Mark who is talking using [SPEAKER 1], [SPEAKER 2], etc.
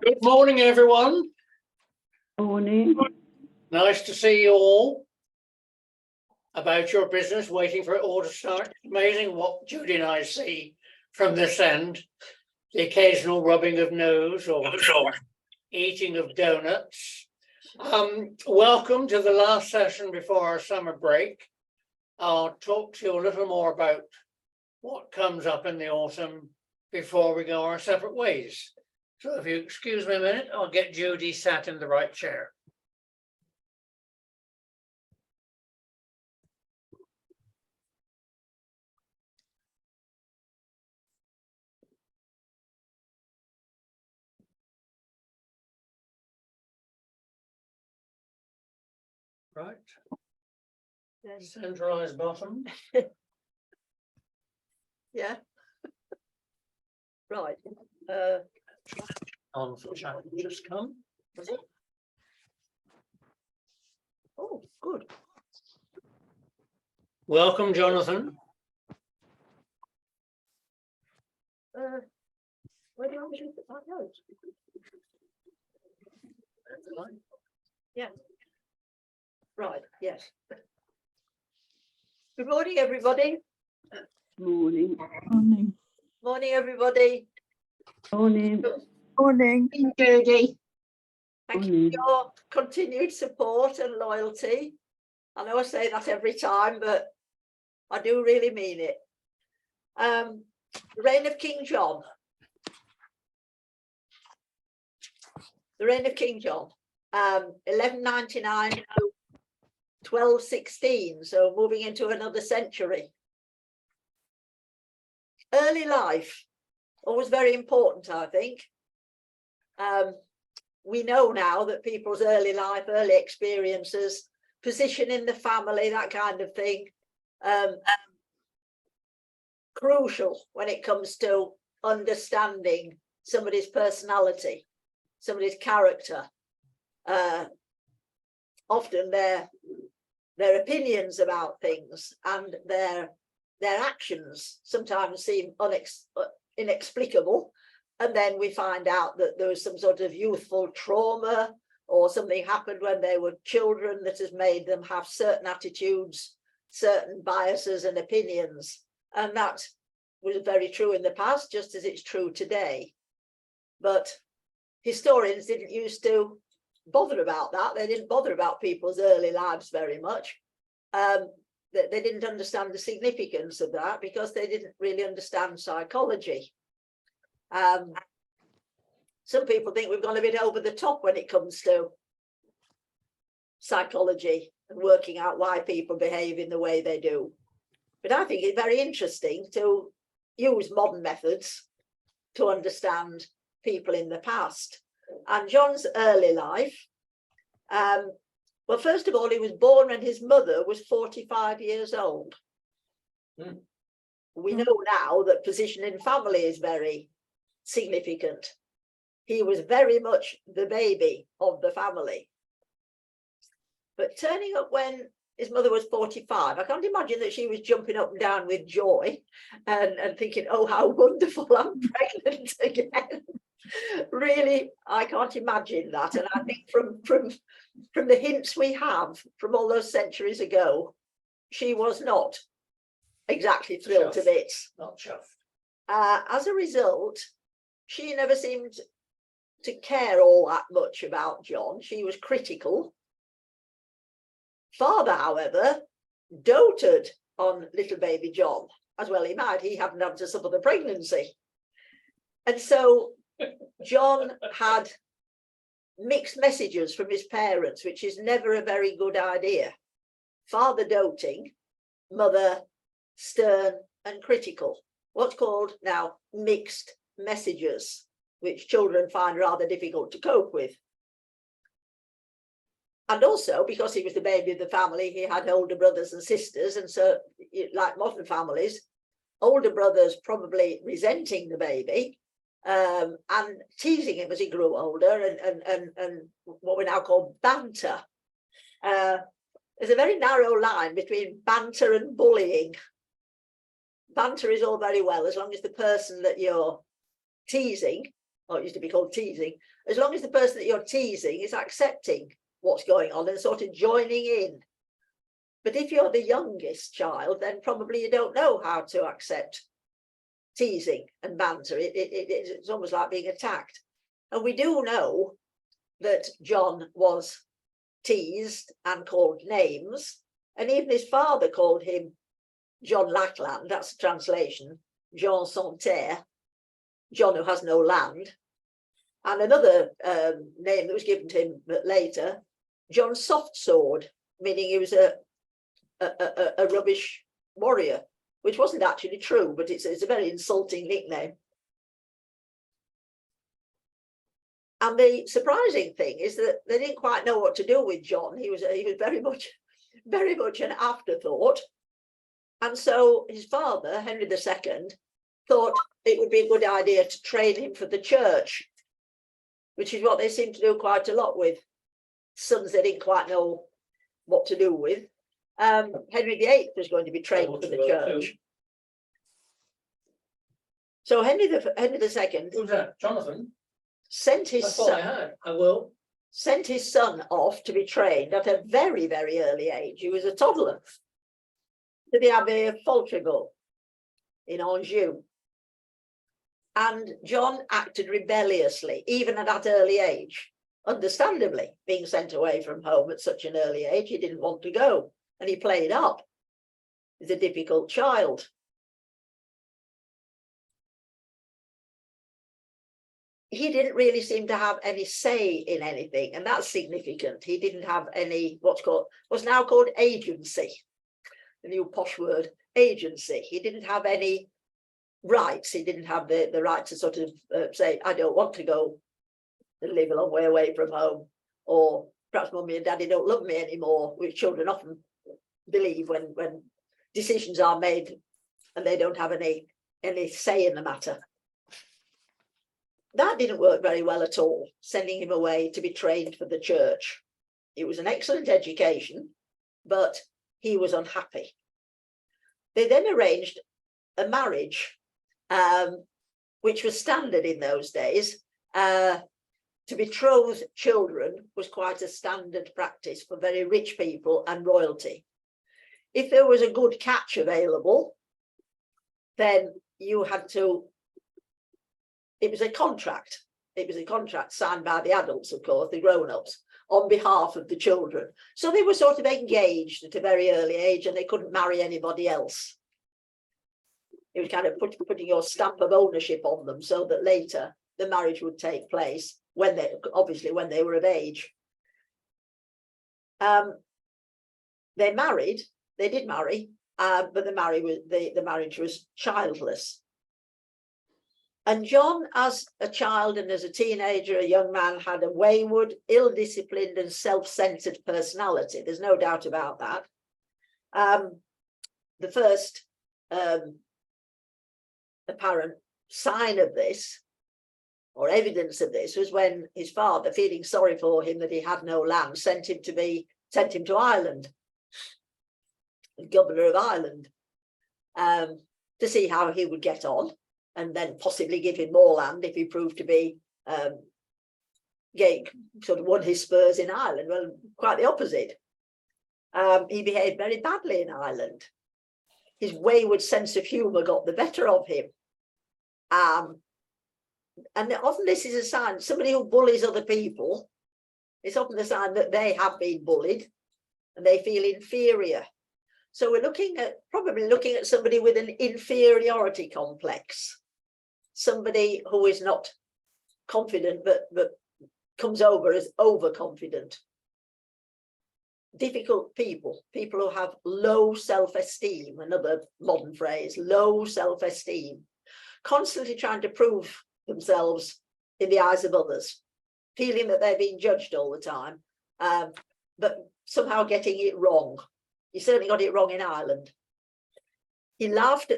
[SPEAKER 1] Good morning, everyone.
[SPEAKER 2] Morning.
[SPEAKER 1] Nice to see you all. About your business, waiting for it all to start. Amazing what Judy and I see from this end. The occasional rubbing of nose or eating of donuts. Welcome to the last session before our summer break. I'll talk to you a little more about what comes up in the autumn before we go our separate ways. So if you excuse me a minute, I'll get Judy sat in the right chair. Right. Centralized bottom.
[SPEAKER 3] Yeah. Right.
[SPEAKER 1] On for challenge just come.
[SPEAKER 3] Was it? Oh, good.
[SPEAKER 1] Welcome, Jonathan.
[SPEAKER 3] Where do I want to put my notes? Yeah. Right, yes. Good morning, everybody.
[SPEAKER 2] Morning.
[SPEAKER 4] Morning.
[SPEAKER 3] Morning, everybody.
[SPEAKER 2] Morning.
[SPEAKER 4] Morning.
[SPEAKER 3] Judy. Thank you
[SPEAKER 2] Morning.
[SPEAKER 3] for your continued support and loyalty. I know I say that every time, but I do really mean it. The reign of King John. The reign of King John. 1199 to 1216, so moving into another century. Early life, always very important, I think. We know now that people's early life, early experiences, position in the family, that kind of thing, crucial when it comes to understanding somebody's personality, somebody's character. Often their opinions about things and their actions sometimes seem inexplicable, and then we find out that there was some sort of youthful trauma or something happened when they were children that has made them have certain attitudes, certain biases and opinions, and that was very true in the past just as it's true today. But historians didn't used to bother about that. They didn't bother about people's early lives very much. They didn't understand the significance of that because they didn't really understand psychology. Some people think we've gone a bit over the top when it comes to psychology and working out why people behave in the way they do. But I think it's very interesting to use modern methods to understand people in the past. And John's early life, well, first of all, he was born when his mother was 45 years old. We know now that position in family is very significant. He was very much the baby of the family. But turning up when his mother was 45, I can't imagine that she was jumping up and down with joy and thinking, oh, how wonderful, I'm pregnant again. Really, I can't imagine that. And I think from the hints we have from all those centuries ago, she was not exactly thrilled to bits.
[SPEAKER 1] Not chuffed.
[SPEAKER 3] As a result, she never seemed to care all that much about John. She was critical. Father, however, doted on little baby John, as well he might. He hadn't had to suffer the pregnancy. And so John had mixed messages from his parents, which is never a very good idea. Father doting, mother stern and critical. What's called now mixed messages, which children find rather difficult to cope with. And also, because he was the baby of the family, he had older brothers and sisters. And so, like modern families, older brothers probably resenting the baby, and teasing him as he grew older, and what we now call banter. There's a very narrow line between banter and bullying. Banter is all very well as long as the person that you're teasing or it used to be called teasing, as long as the person that you're teasing is accepting what's going on and sort of joining in. But if you're the youngest child, then probably you don't know how to accept teasing and banter. It's almost like being attacked. And we do know that John was teased and called names, and even his father called him John Lackland, that's the translation, John Sans Terre, John who has no land, and another name that was given to him later, John Soft Sword, meaning he was a rubbish warrior, which wasn't actually true, but it's a very insulting nickname. And the surprising thing is that they didn't quite know what to do with John. He was very much an afterthought. And so his father, Henry II, thought it would be a good idea to train him for the church, which is what they seem to do quite a lot with sons they didn't quite know what to do with. Henry VIII was going to be trained for the church. So Henry II
[SPEAKER 1] Who's that? Jonathan?
[SPEAKER 3] sent his
[SPEAKER 1] That's all I
[SPEAKER 3] son,
[SPEAKER 1] had. I will.
[SPEAKER 3] sent his son off to be trained at a very, very early age. He was a toddler, to the Abbey of Fauldrego in Anjou. And John acted rebelliously, even at that early age. Understandably, being sent away from home at such an early age, he didn't want to go, and he played up. He's a difficult child. He didn't really seem to have any say in anything, and that's significant. He didn't have any what's now called agency, the new posh word, agency. He didn't have any rights. He didn't have the right to sort of say, I don't want to go and live a long way away from home, or perhaps mummy and daddy don't love me anymore, which children often believe when decisions are made and they don't have any say in the matter. That didn't work very well at all, sending him away to be trained for the church. It was an excellent education, but he was unhappy. They then arranged a marriage, which was standard in those days. To betroth children was quite a standard practice for very rich people and royalty. If there was a good catch available, then you had to, it was a contract. It was a contract signed by the adults, of course, the grown-ups, on behalf of the children. So they were sort of engaged at a very early age, and they couldn't marry anybody else. It was kind of putting your stamp of ownership on them so that later the marriage would take place when they were of age. They married, they did marry, but the marriage was childless. And John, as a child and as a teenager, a young man, had a wayward, ill-disciplined and self-centered personality. There's no doubt about that. The first apparent sign of this, or evidence of this, was when his father, feeling sorry for him that he had no land, sent him to Ireland, governor of Ireland, to see how he would get on, and then possibly give him more land if he proved to be sort of won his spurs in Ireland. Well, quite the opposite. He behaved very badly in Ireland. His wayward sense of humour got the better of him. And often this is a sign, somebody who bullies other people, it's often a sign that they have been bullied and they feel inferior. So we're probably looking at somebody with an inferiority complex, somebody who is not confident, but comes over as overconfident. Difficult people who have low self-esteem, another modern phrase, low self-esteem, constantly trying to prove themselves in the eyes of others, feeling that they're being judged all the time, but somehow getting it wrong. He certainly got it wrong in Ireland. He laughed at